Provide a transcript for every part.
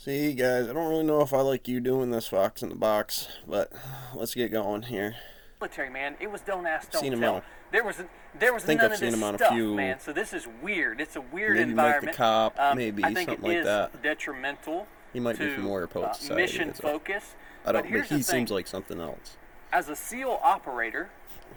See, guys, I don't really know if I like you doing this Fox in the Box, but let's get going here. Military, man. It was don't ask, don't Seen him tell. on. There was I think none I've of seen this him on a stuff, few. man. So this is weird. It's a weird Maybe environment. Mike the Cop, maybe I think something it like is that. detrimental He might be to from Warrior Poet Society. mission focus. I don't. But here's He the thing. seems like something else. As a SEAL operator,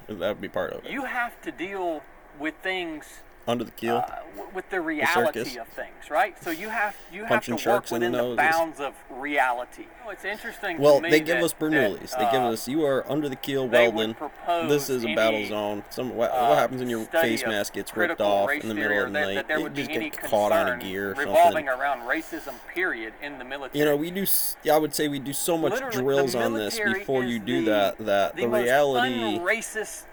That would be part of it. you have to deal with things Under the keel. with the reality circus. of things, right? So you have Punching to work sharks in the within the noses. bounds of reality. It's interesting. Well, to me they give that, us Bernoullis. They give us, you are under the keel they would welding. propose This is a any, battle zone. What happens when your study face of mask gets ripped critical off race in the theory, middle or of the that night? there You would just be any get caught on a concern gear or revolving something. around racism, period, in the military. You know, we do. I would say we do so much Literally, drills the on this military before is you do the the most reality. un-racist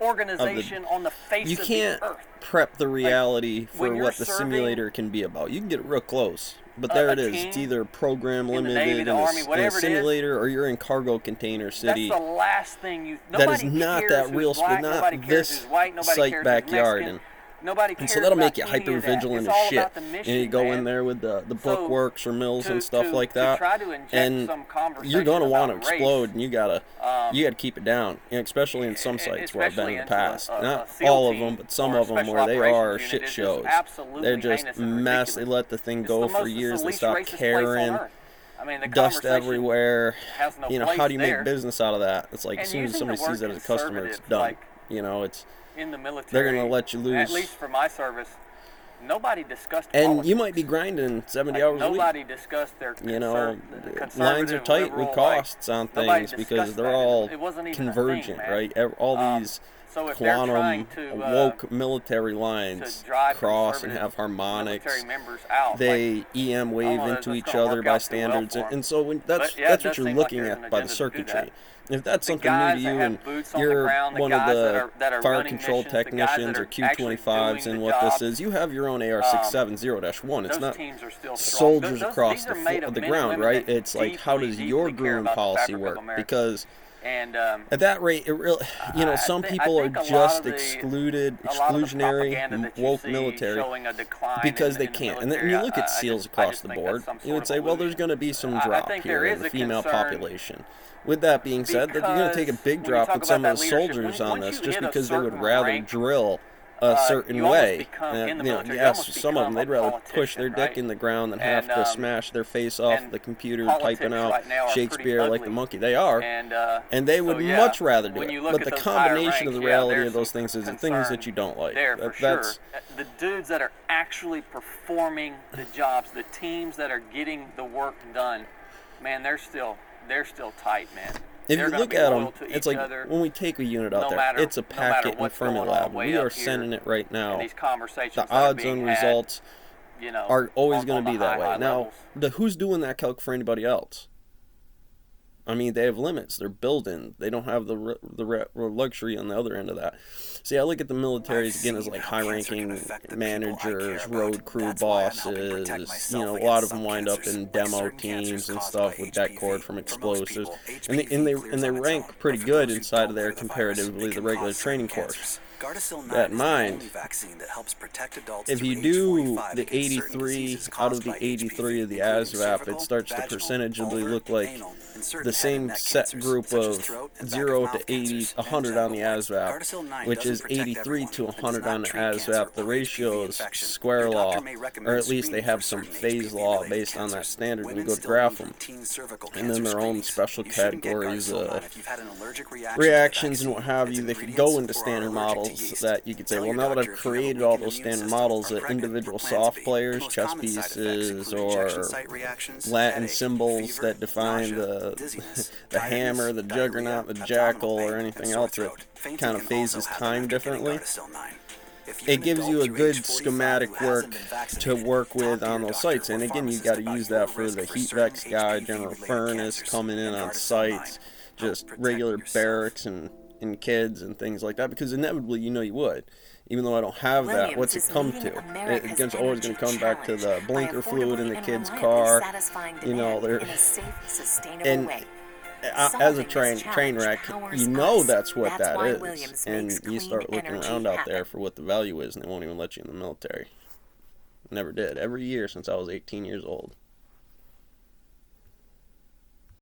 organization on the face You of can't the earth. prep the reality for when you're what the serving simulator can be about. You can get real close, but there it is. It's team either program in the limited Navy, in the a, Army, in a whatever it is. simulator, or you're in cargo container city. That's the last thing you. That Nobody is not cares that who's real, black, not nobody cares this who's white, nobody site cares backyard, who's Mexican. Nobody cares and so that'll about make you any hyper of that. vigilant It's as all shit. about the mission, And you go man. in there with the So, bookworks or mills and stuff to like that, try to inject and some conversation you're gonna want to about race, explode, and you gotta keep it down. You know, especially in some sites where I've been in the past. Not all of them, but some of them where they are shit shows. They're just mess. They let the thing go for years. They stop caring. I mean, the Dust conversation everywhere. has no You know, place how do you there. make business out of that? It's like And as soon as using somebody the word sees that as a customer, it's conservative, done. like, You know, it's in the military, they're gonna let you lose. At least for my service, nobody discussed And politics. you might be grinding 70 hours a week. Nobody discussed their You know, conservative, lines are tight with liberal, costs on nobody things because discussed they're that. all It wasn't even a convergent, thing, man. right? All these So if they're quantum trying to, woke military lines to drive cross and conservative have harmonics. military members out, They EM wave know, into that's each gonna other work by out too well standards, for 'em. and so when that's But, yeah, it what does you're seem like looking there's an at by the agenda to do circuitry. that. If that's the something new guys to that you have and boots on the you're ground, the one of guys the that are fire running control missions, the guys technicians that or are actually Q25s doing and the what this job, is, you have your own AR-670-1. It's those not teams are still strong. soldiers Those- across these are made of the men and ground, women right? that It's like, how does deeply, your deeply care groom about the policy fabric of work? America. Because And at that rate, it really, you know, some people are just exclusionary, woke military because they can't. And then when you look at SEALs across the board, you would say, well, there's going to be some drop here in the female population. With that being said, that you're going to take a big drop with some of the soldiers on this just because they would rather drill a certain way. You know, yes, some of them, they'd rather push their dick in the ground than have to smash their face off the computer typing out Shakespeare like the monkey. They are. And they would much rather do it. But the combination of the reality of those things is the things that you don't like. That's the dudes that are actually performing the jobs, the teams that are getting the work done, man, they're still tight, man. If They're you gonna look be at loyal them, to it's each like other, when we take a unit out no there, matter- it's a no matter packet in what's going on Fermilab. way We up are here sending it right in now. these conversations The that are odds being on had, results you know, are always on going to the be that way. high Now, levels. who's doing that calc for anybody else? I mean, they have limits. They're building. They don't have the luxury on the other end of that. See, I look at the militaries again as like high-ranking managers, road crew bosses. You know, a lot of them wind up in demo teams and stuff with that cord from explosives, and they rank pretty good inside of there comparatively the regular training course. That in mind, if you do the 83 out of the 83 of the ASVAB, it starts to percentageably look like the same set group of 0 to 80, 100 on the ASVAB, which is 83 to 100 on the ASVAB. The ratio is square law, or at least they have some phase law based on that standard when you go to graph them. And then their own special categories, reactions and what have you. They could go into standard models that you could say, well, now that I've created all those standard models, that individual soft players, chess pieces, or Latin symbols that define the hammer, the juggernaut, the jackal, or anything else that kind of phases time differently. It gives you a good schematic work to work with on those sites. And again, you got to use that for the heat vex guy, general furnace, coming in on sites, just regular barracks and kids and things like that, because inevitably you know you would. Even though I don't have that, what's it come to? It's always going to come back to the blinker fluid in the kid's car. You know, and as a train wreck, you know that's what that is, and you start looking around out there for what the value is, and they won't even let you in the military. Never did. Every year since I was 18 years old.